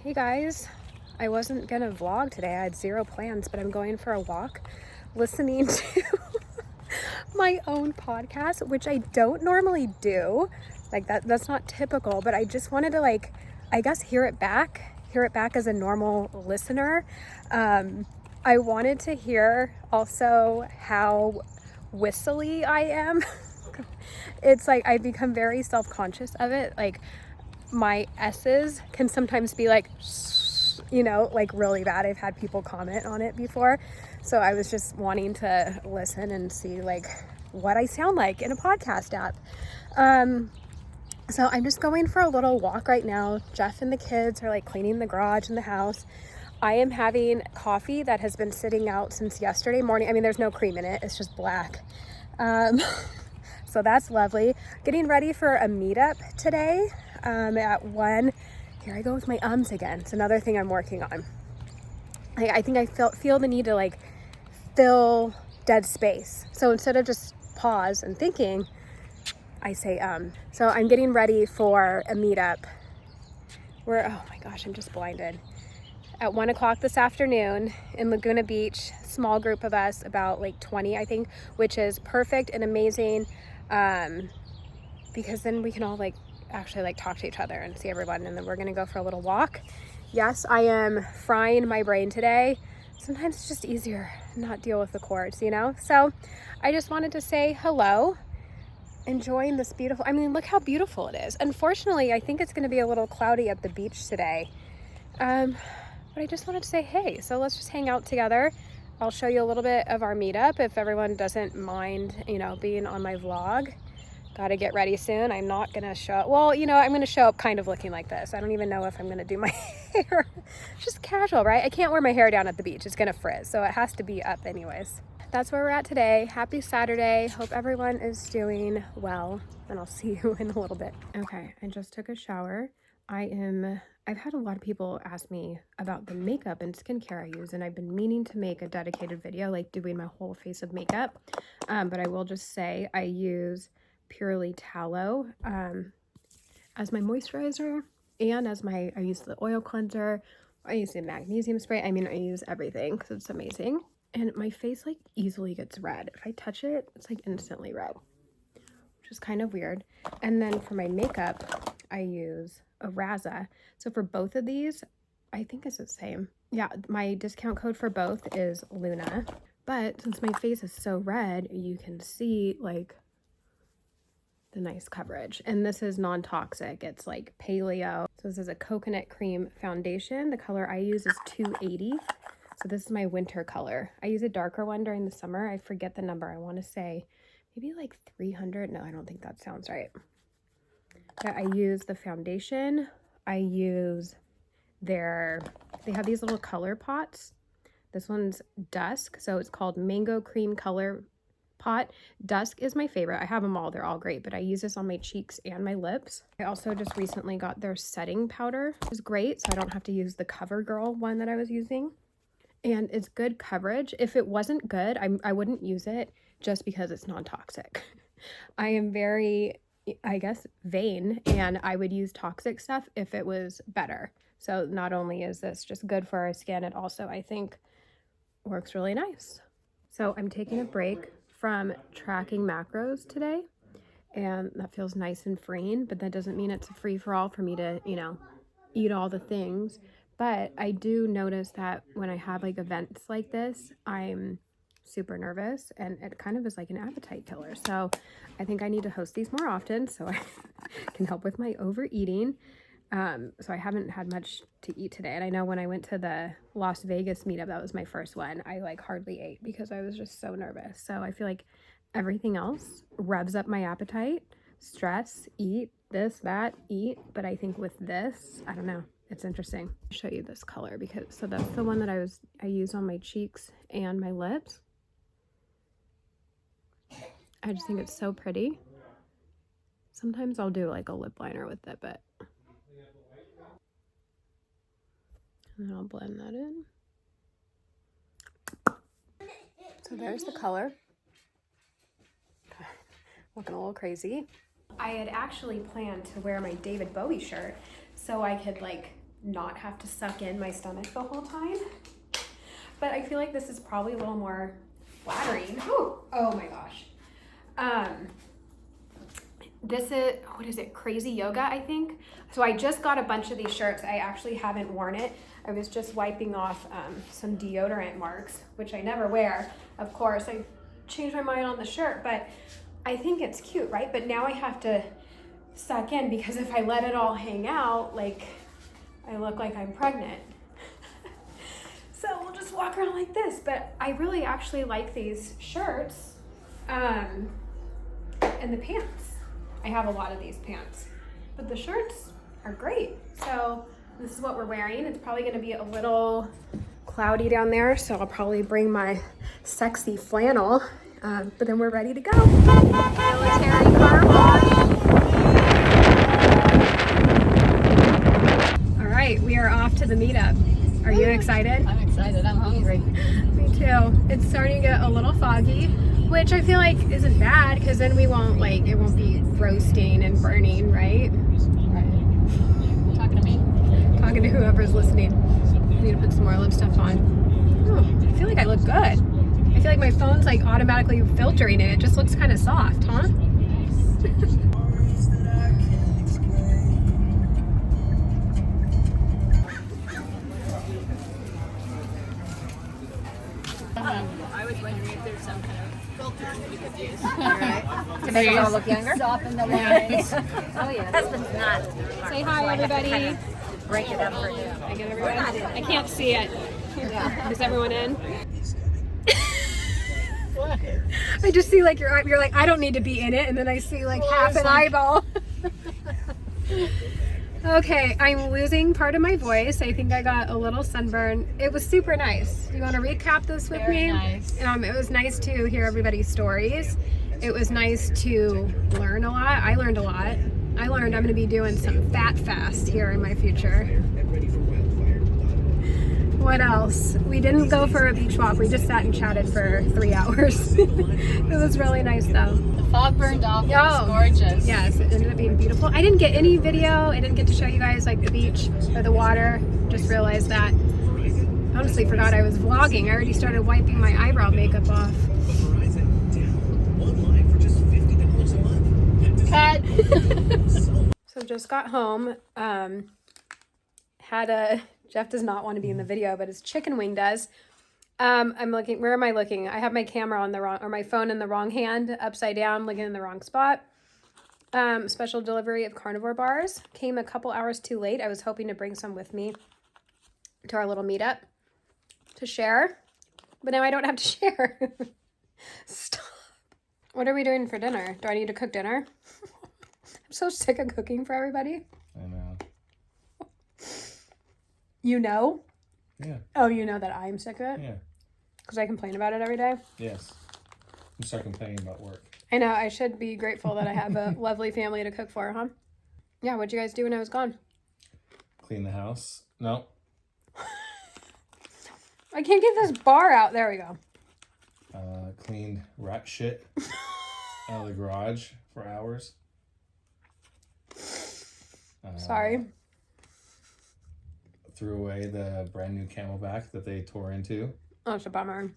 Hey guys, I wasn't gonna vlog today. I had zero plans, but I'm going for a walk listening to my own podcast, which I don't normally do. Like that's not typical, but I just wanted to I guess hear it back as a normal listener. I wanted to hear also how whistly I am. It's like I've become very self-conscious of it. Like my S's can sometimes be like, like really bad. I've had people comment on it before. So I was just wanting to listen and see like what I sound like in a podcast app. So I'm just going for a little walk right now. Jeff and the kids are like cleaning the garage and the house. I am having coffee that has been sitting out since yesterday morning. I mean, there's no cream in it. It's just black. So that's lovely. Getting ready for a meetup today at 1. Here I go with my ums again. It's another thing I'm working on. I think I feel the need to like fill dead space. So instead of just pause and thinking, I say So I'm getting ready for a meetup. Oh my gosh, I'm just blinded. At 1 o'clock this afternoon in Laguna Beach, small group of us, about like 20, I think, which is perfect and amazing. Because then we can all actually talk to each other and see everyone, and then we're gonna go for a little walk. Yes, I am frying my brain today. Sometimes it's just easier not deal with the cords, So I just wanted to say hello, enjoying this beautiful, look how beautiful it is. Unfortunately, I think it's gonna be a little cloudy at the beach today. But I just wanted to say, hey, so let's just hang out together. I'll show you a little bit of our meetup if everyone doesn't mind, being on my vlog. Got to get ready soon. I'm not going to show up. Well, I'm going to show up kind of looking like this. I don't even know if I'm going to do my hair. Just casual, right? I can't wear my hair down at the beach. It's going to frizz. So it has to be up anyways. That's where we're at today. Happy Saturday. Hope everyone is doing well. And I'll see you in a little bit. Okay, I just took a shower. I've had a lot of people ask me about the makeup and skincare I use, and I've been meaning to make a dedicated video, like doing my whole face of makeup. But I will just say I use Purely Tallow as my moisturizer, and I use the oil cleanser. I use the magnesium spray. I use everything because it's amazing. And my face easily gets red. If I touch it, it's instantly red, which is kind of weird. And then for my makeup, I use Araza. So for both of these, I think it's the same. Yeah, my discount code for both is Luna. But since my face is so red, you can see the nice coverage. And this is non-toxic. It's paleo. So this is a coconut cream foundation. The color I use is 280. So this is my winter color. I use a darker one during the summer. I forget the number. I want to say maybe 300. No, I don't think that sounds right. But I use the foundation. I use they have these little color pots. This one's Dusk. So it's called Mango Cream Color Pot. Dusk is my favorite. I have them all. They're all great, but I use this on my cheeks and my lips. I also just recently got their setting powder, which is great. So I don't have to use the CoverGirl one that I was using. And it's good coverage. If it wasn't good, I wouldn't use it just because it's non-toxic. I am very, I guess, vain, and I would use toxic stuff if it was better. So not only is this just good for our skin, it also, I think, works really nice. So I'm taking a break from tracking macros today, and that feels nice and freeing, but that doesn't mean it's a free-for-all for me to, eat all the things. But I do notice that when I have events like this, I'm super nervous, and it kind of is like an appetite killer. So I think I need to host these more often so I can help with my overeating. So I haven't had much to eat today. And I know when I went to the Las Vegas meetup, that was my first one, I hardly ate because I was just so nervous. So I feel like everything else revs up my appetite. Stress, eat, this, that, eat. But I think with this, I don't know. It's interesting. I'll show you this color so that's the one that I use on my cheeks and my lips. I just think it's so pretty. Sometimes I'll do a lip liner with it, but and then I'll blend that in. So there's the color. Looking a little crazy. I had actually planned to wear my David Bowie shirt so I could not have to suck in my stomach the whole time. But I feel like this is probably a little more flattering. Oh my gosh. This is, what is it? Crazy Yoga, I think. So I just got a bunch of these shirts. I actually haven't worn it. I was just wiping off some deodorant marks, which I never wear. Of course, I changed my mind on the shirt, but I think it's cute, right? But now I have to suck in because if I let it all hang out, like I look like I'm pregnant. So we'll just walk around like this. But I really actually like these shirts and the pants. I have a lot of these pants, but the shirts are great. So this is what we're wearing. It's probably gonna be a little cloudy down there, so I'll probably bring my sexy flannel, but then we're ready to go. Military car wash. All right, we are off to the meetup. Are you excited? I'm excited, I'm hungry. Me too. It's starting to get a little foggy, which I feel like isn't bad because then we won't it won't be roasting and burning, right? Right. Talking to me? Talking to whoever's listening. I need to put some more lip stuff on. Oh, I feel like I look good. I feel like my phone's like automatically filtering it. It just looks kind of soft, huh? I was wondering if there's some kind of filter we could use. Right. To make us all look younger? Soften the lines. Oh, yeah. Husband's not. Say hi, everybody. Break it up for you. I get everyone. I can't see it. Is everyone in? What? I just see like you're like I don't need to be in it, and then I see like half an eyeball. Okay, I'm losing part of my voice. I think I got a little sunburn. It was super nice. Do you want to recap this with Very me? nice. It was nice to hear everybody's stories. It was nice to learn a lot. I learned a lot. I learned I'm going to be doing some fat fast here in my future. What else? We didn't go for a beach walk. We just sat and chatted for 3 hours. It was really nice though. The fog burned off. It was gorgeous. Yes, it ended up being beautiful. I didn't get any video. I didn't get to show you guys like the beach or the water. Just realized that. Honestly forgot I was vlogging. I already started wiping my eyebrow makeup off. Cut. So just got home. Jeff does not want to be in the video, but his chicken wing does. I'm looking, where am I looking? I have my camera on the wrong, or my phone in the wrong hand, upside down, looking in the wrong spot. Special delivery of carnivore bars. Came a couple hours too late. I was hoping to bring some with me to our little meetup to share, but now I don't have to share. Stop. What are we doing for dinner? Do I need to cook dinner? I'm so sick of cooking for everybody. I know. You know? Yeah. Oh, you know that I'm sick of it? Yeah. Because I complain about it every day? Yes. You start complaining about work. I know. I should be grateful that I have a lovely family to cook for, huh? Yeah, what'd you guys do when I was gone? Clean the house. No. I can't get this bar out. There we go. Cleaned rat shit out of the garage for hours. Sorry. Threw away the brand new Camelback that they tore into. Oh, it's a bummer.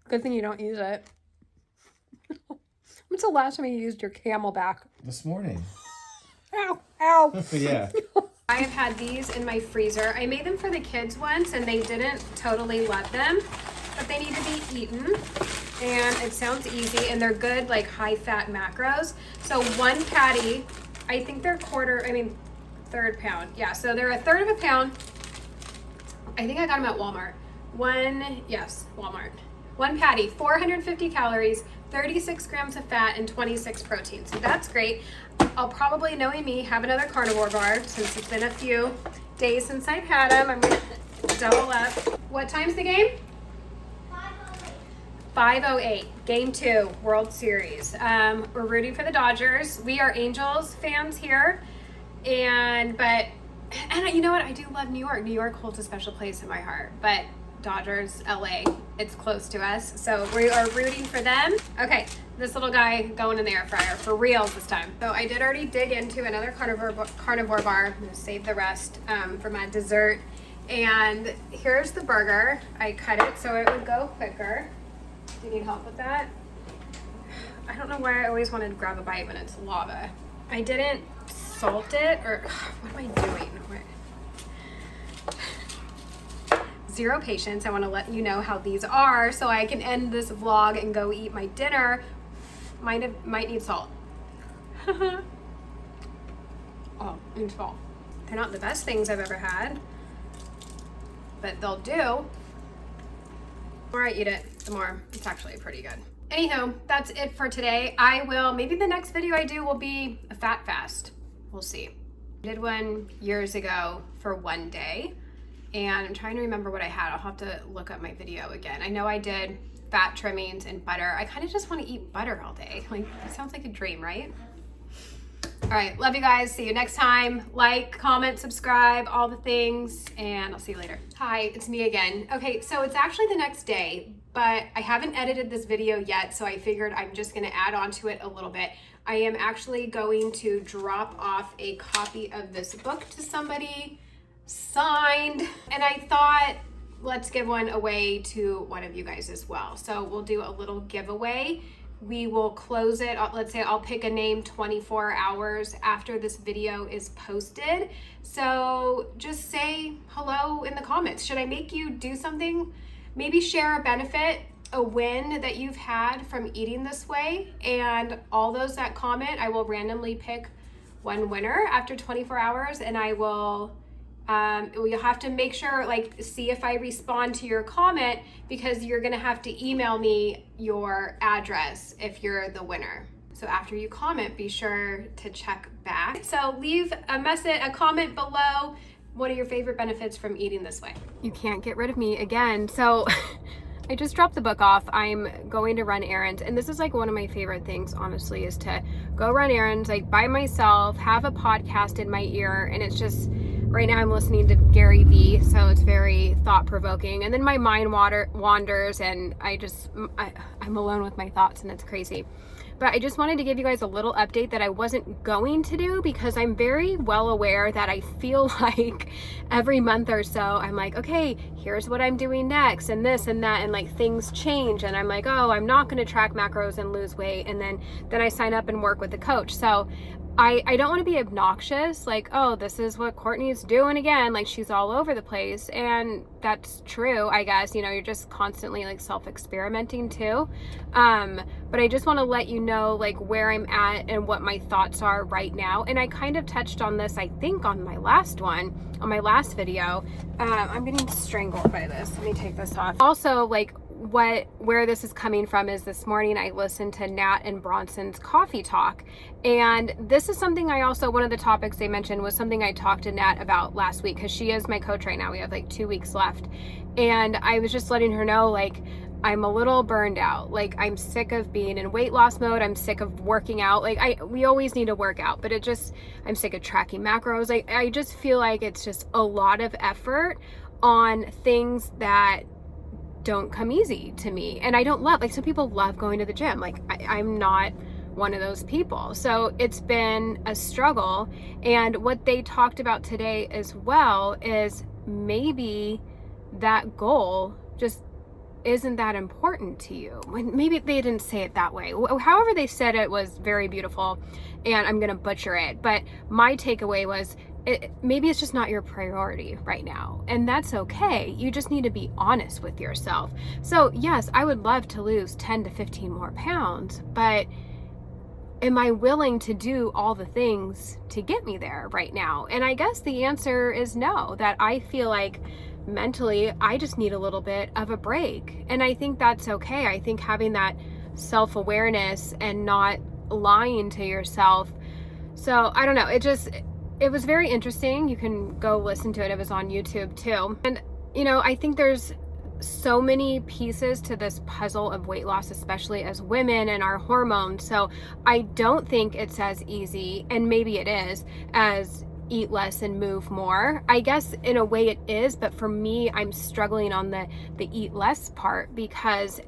Good thing you don't use it. When's the last time you used your Camelback? This morning. Ow, ow. Yeah. I have had these in my freezer. I made them for the kids once and they didn't totally love them, but they need to be eaten. And it sounds easy and they're good, like high fat macros. So one patty, I think they're third pound. Yeah, so they're a third of a pound. I think I got them at Walmart. Walmart. One patty, 450 calories, 36 grams of fat, and 26 protein. So that's great. I'll probably, knowing me, have another carnivore bar since it's been a few days since I've had them. I'm gonna double up. What time's the game? 5:08. Game 2, World Series. We're rooting for the Dodgers. We are Angels fans here. And you know what? I do love New York. New York holds a special place in my heart. But Dodgers LA. It's close to us, so we are rooting for them. Okay, this little guy going in the air fryer for reals this time. So I did already dig into another carnivore bar. I'm gonna save the rest for my dessert. And here's the burger. I cut it so it would go quicker. Do you need help with that? I don't know why I always wanted to grab a bite when it's lava. I didn't salt it, or what am I doing? Zero patience. I want to let you know how these are so I can end this vlog and go eat my dinner. Might need salt. Oh, need salt. They're not the best things I've ever had, but they'll do. The more I eat it, the more it's actually pretty good. Anywho, that's it for today. Maybe the next video I do will be a fat fast. We'll see. I did one years ago for one day, and I'm trying to remember what I had. I'll have to look up my video again. I know I did fat trimmings and butter. I kind of just want to eat butter all day. Like, it sounds like a dream, right? All right, love you guys. See you next time. Like, comment, subscribe, all the things, and I'll see you later. Hi, it's me again. Okay, so it's actually the next day, but I haven't edited this video yet, so I figured I'm just gonna add on to it a little bit. I am actually going to drop off a copy of this book to somebody, signed, and I thought, let's give one away to one of you guys as well. So we'll do a little giveaway. We will close it. Let's say I'll pick a name 24 hours after this video is posted. So just say hello in the comments. Should I make you do something? Maybe share a benefit, a win that you've had from eating this way. And all those that comment, I will randomly pick one winner after 24 hours, and I will you'll have to make sure, like, see if I respond to your comment, because you're gonna have to email me your address if you're the winner. So after you comment, be sure to check back. So leave a comment below. What are your favorite benefits from eating this way? You can't get rid of me again. So I just dropped the book off. I'm going to run errands, and this is like one of my favorite things, honestly, is to go run errands like by myself, have a podcast in my ear, and it's just, right now I'm listening to Gary Vee, so it's very thought-provoking, and then my mind wanders, and I'm alone with my thoughts, and it's crazy. But I just wanted to give you guys a little update that I wasn't going to do, because I'm very well aware that I feel like every month or so I'm like, okay, here's what I'm doing next, and this and that, and like things change, and I'm like, oh, I'm not going to track macros and lose weight, and then I sign up and work with a coach. So I don't want to be obnoxious, like, oh, this is what Courtney's doing again, like she's all over the place, and that's true, I guess. You know, you're just constantly like self-experimenting too, but I just want to let you know like where I'm at and what my thoughts are right now. And I kind of touched on this, I think, on my last video. I'm getting strangled by this. Let me take this off. Also, like, where this is coming from is this morning I listened to Nat and Bronson's coffee talk, and this is something one of the topics they mentioned was something I talked to Nat about last week, because she is my coach right now. We have like 2 weeks left, and I was just letting her know, like, I'm a little burned out. Like, I'm sick of being in weight loss mode. I'm sick of working out. Like, we always need to work out, but I'm sick of tracking macros. Like, I just feel like it's just a lot of effort on things that don't come easy to me, and I don't love, like, some people love going to the gym. Like, I'm not one of those people. So it's been a struggle. And what they talked about today as well is maybe that goal just isn't that important to you. Maybe they didn't say it that way. However they said it was very beautiful, and I'm gonna butcher it, but my takeaway was, maybe it's just not your priority right now, and that's okay. You just need to be honest with yourself. So yes, I would love to lose 10 to 15 more pounds, but am I willing to do all the things to get me there right now? And I guess the answer is no, that I feel like mentally I just need a little bit of a break, and I think that's okay. I think having that self-awareness and not lying to yourself. So I don't know, it was very interesting. You can go listen to it. It was on YouTube too. And, you know, I think there's so many pieces to this puzzle of weight loss, especially as women and our hormones. So I don't think it's as easy, and maybe it is, as eat less and move more. I guess in a way it is, but for me, I'm struggling on the eat less part because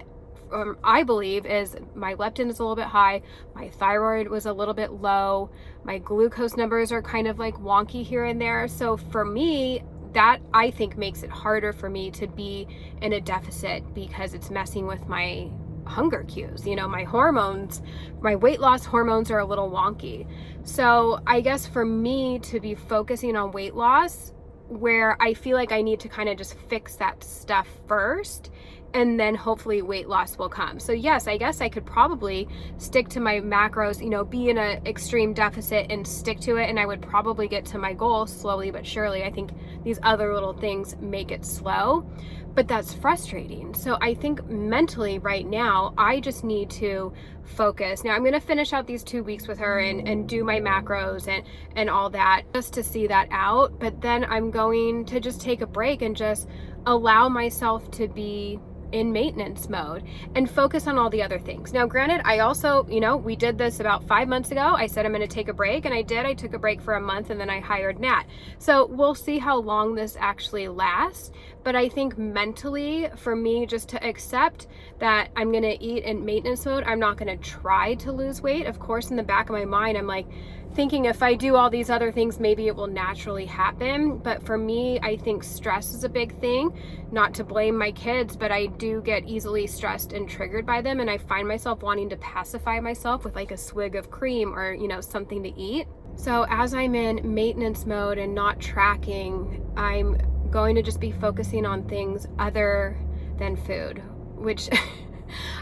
I believe is my leptin is a little bit high, my thyroid was a little bit low, my glucose numbers are kind of like wonky here and there. So for me, that I think makes it harder for me to be in a deficit because it's messing with my hunger cues. You know, my hormones, my weight loss hormones are a little wonky. So I guess for me to be focusing on weight loss, where I feel like I need to kind of just fix that stuff first, and then hopefully weight loss will come. So yes, I guess I could probably stick to my macros, you know, be in an extreme deficit and stick to it, and I would probably get to my goal slowly but surely. I think these other little things make it slow, but that's frustrating. So I think mentally right now, I just need to focus. Now I'm going to finish out these 2 weeks with her and do my macros and all that just to see that out. But then I'm going to just take a break and just allow myself to be in maintenance mode and focus on all the other things. Now, granted, I also, you know, we did this about 5 months ago. I said I'm going to take a break, and I did. I took a break for a month, and then I hired Nat. So we'll see how long this actually lasts. But I think mentally, for me, just to accept that I'm going to eat in maintenance mode, I'm not going to try to lose weight. Of course, in the back of my mind, I'm like thinking if I do all these other things, maybe it will naturally happen. But for me, I think stress is a big thing. Not to blame my kids, but I do get easily stressed and triggered by them. And I find myself wanting to pacify myself with like a swig of cream or, you know, something to eat. So as I'm in maintenance mode and not tracking, I'm going to just be focusing on things other than food, which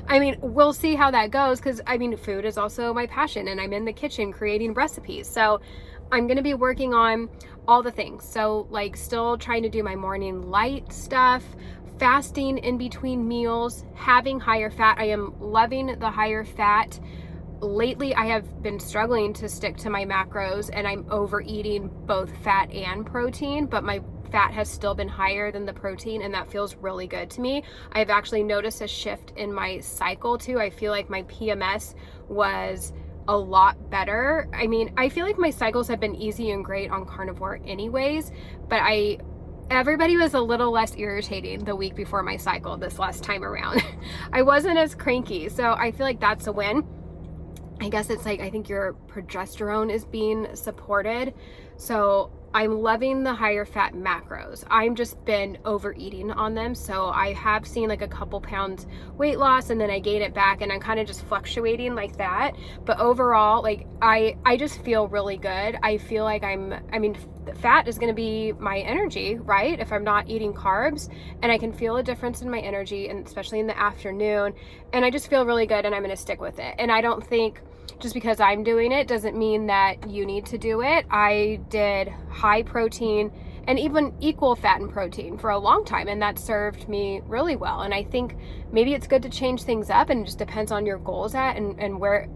I mean, we'll see how that goes, because I mean, food is also my passion and I'm in the kitchen creating recipes. So I'm going to be working on all the things. So like still trying to do my morning light stuff, fasting in between meals, having higher fat. I am loving the higher fat. Lately, I have been struggling to stick to my macros, and I'm overeating both fat and protein, but my fat has still been higher than the protein, and that feels really good to me. I've actually noticed a shift in my cycle too. I feel like my PMS was a lot better. I mean, I feel like my cycles have been easy and great on Carnivore anyways, but everybody was a little less irritating the week before my cycle this last time around. I wasn't as cranky, so I feel like that's a win. I guess it's like, I think your progesterone is being supported. So I'm loving the higher fat macros. I'm just been overeating on them. So I have seen like a couple pounds weight loss, and then I gain it back, and I'm kind of just fluctuating like that. But overall, like I just feel really good. I feel like fat is going to be my energy, right? If I'm not eating carbs, and I can feel a difference in my energy, and especially in the afternoon, and I just feel really good, and I'm going to stick with it. And I don't think just because I'm doing it doesn't mean that you need to do it. I did high protein and even equal fat and protein for a long time, and that served me really well. And I think maybe it's good to change things up, and it just depends on your goals and where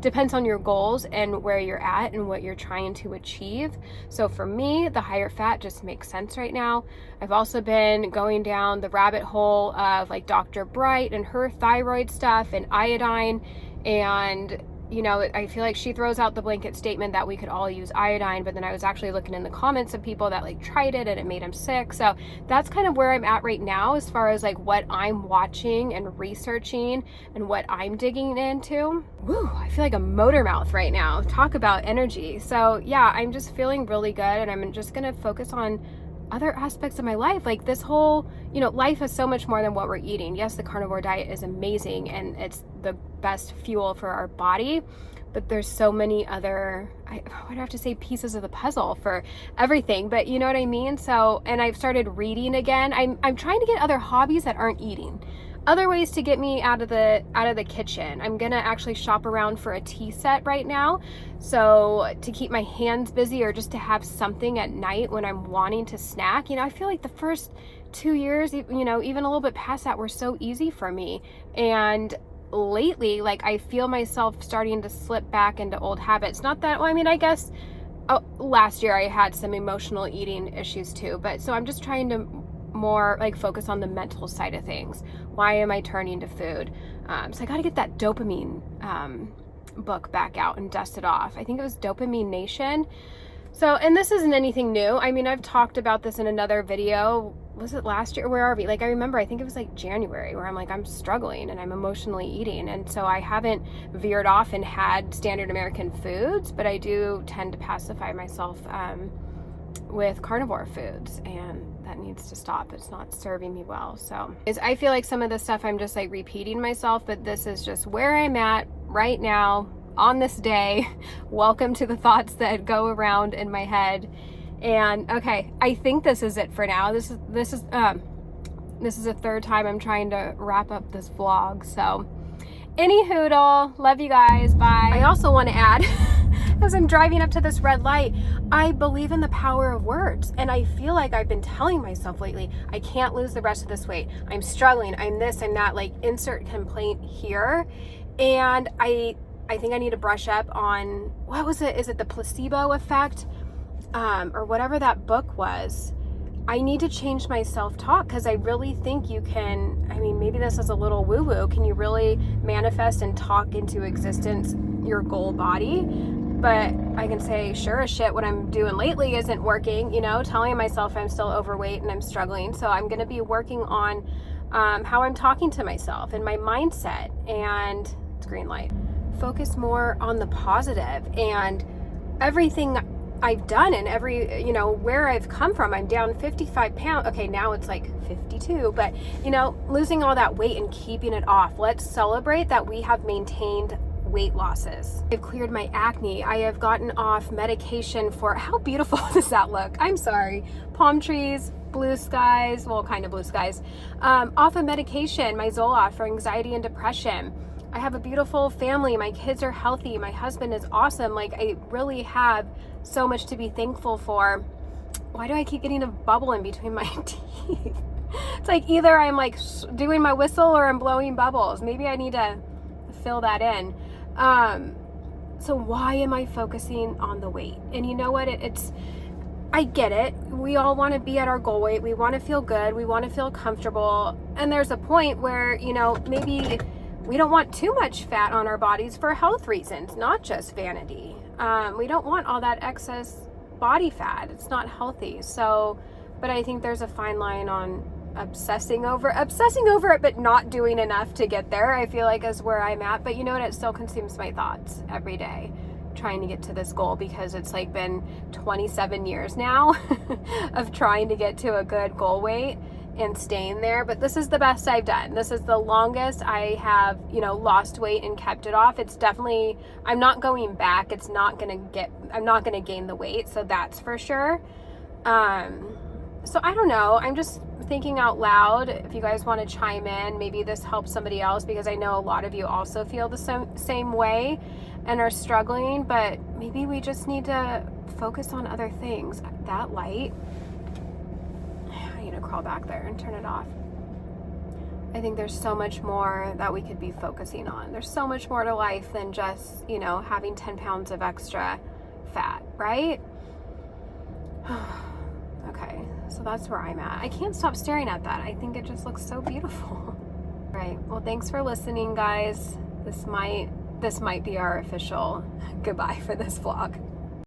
depends on your goals and where you're at and what you're trying to achieve. So for me, the higher fat just makes sense right now. I've also been going down the rabbit hole of like Dr. Bright and her thyroid stuff and iodine. And, you know, I feel like she throws out the blanket statement that we could all use iodine, but then I was actually looking in the comments of people that like tried it and it made them sick. So that's kind of where I'm at right now as far as like what I'm watching and researching and what I'm digging into. Woo, I feel like a motor mouth right now. Talk about energy. So yeah, I'm just feeling really good, and I'm just going to focus on other aspects of my life. Like this whole, you know, life is so much more than what we're eating. Yes, the carnivore diet is amazing and it's the best fuel for our body, but there's so many other, I would have to say, pieces of the puzzle for everything, but you know what I mean? So, and I've started reading again. I'm trying to get other hobbies that aren't eating. Other ways to get me out of the kitchen. I'm gonna actually shop around for a tea set right now. So to keep my hands busy, or just to have something at night when I'm wanting to snack. You know, I feel like the first 2 years, you know, even a little bit past that, were so easy for me. And lately, like I feel myself starting to slip back into old habits. Not that, well, I mean, I guess last year I had some emotional eating issues too. But so I'm just trying to more like focus on the mental side of things. Why am I turning to food? So I got to get that dopamine book back out and dust it off. I think it was Dopamine Nation. So, and this isn't anything new. I mean, I've talked about this in another video. Was it last year? Where are we? Like, I remember, I think it was like January, where I'm like, I'm struggling and I'm emotionally eating. And so I haven't veered off and had standard American foods, but I do tend to pacify myself with carnivore foods, and that needs to stop. It's not serving me well. So I feel like some of the stuff I'm just like repeating myself, but this is just where I'm at right now on this day. Welcome to the thoughts that go around in my head. And okay, I think this is it for now. This is the third time I'm trying to wrap up this vlog. So any hoodle, love you guys, bye. I also want to add, as I'm driving up to this red light, I believe in the power of words. And I feel like I've been telling myself lately, I can't lose the rest of this weight. I'm struggling, I'm this, I'm that, like insert complaint here. And I think I need to brush up on, what was it? Is it the placebo effect? Or whatever that book was. I need to change my self-talk, because I really think you can, I mean, maybe this is a little woo-woo, can you really manifest and talk into existence your goal body? But I can say, sure as shit, what I'm doing lately isn't working, you know, telling myself I'm still overweight and I'm struggling. So I'm going to be working on how I'm talking to myself and my mindset. And it's green light. Focus more on the positive, and everything I've done and every, you know, where I've come from. I'm down 55 pounds. Okay, now it's like 52, but you know, losing all that weight and keeping it off. Let's celebrate that we have maintained weight losses. I've cleared my acne. I have gotten off medication for, how beautiful does that look? I'm sorry. Palm trees, blue skies, well, kind of blue skies. Off of medication, my Zoloft for anxiety and depression. I have a beautiful family. My kids are healthy. My husband is awesome. Like, I really have so much to be thankful for. Why do I keep getting a bubble in between my teeth? It's like either I'm like doing my whistle or I'm blowing bubbles. Maybe I need to fill that in. So why am I focusing on the weight? And you know what? I get it. We all want to be at our goal weight. We want to feel good. We want to feel comfortable. And there's a point where, you know, maybe we don't want too much fat on our bodies for health reasons, not just vanity. We don't want all that excess body fat. It's not healthy. So, but I think there's a fine line on obsessing over it, but not doing enough to get there, I feel like is where I'm at. But you know what? It still consumes my thoughts every day, trying to get to this goal, because it's like been 27 years now of trying to get to a good goal weight and staying there. But this is the best I've done. This is the longest I have, you know, lost weight and kept it off. It's definitely, I'm not going back. I'm not going to gain the weight. So that's for sure. So I don't know. I'm just thinking out loud. If you guys want to chime in, maybe this helps somebody else, because I know a lot of you also feel the same way and are struggling, but maybe we just need to focus on other things. That light, crawl back there and turn it off. I think there's so much more that we could be focusing on. There's so much more to life than just, you know, having 10 pounds of extra fat, right? Okay, so that's where I'm at. I can't stop staring at that. I think it just looks so beautiful. Right, well, thanks for listening, guys. This might be our official goodbye for this vlog.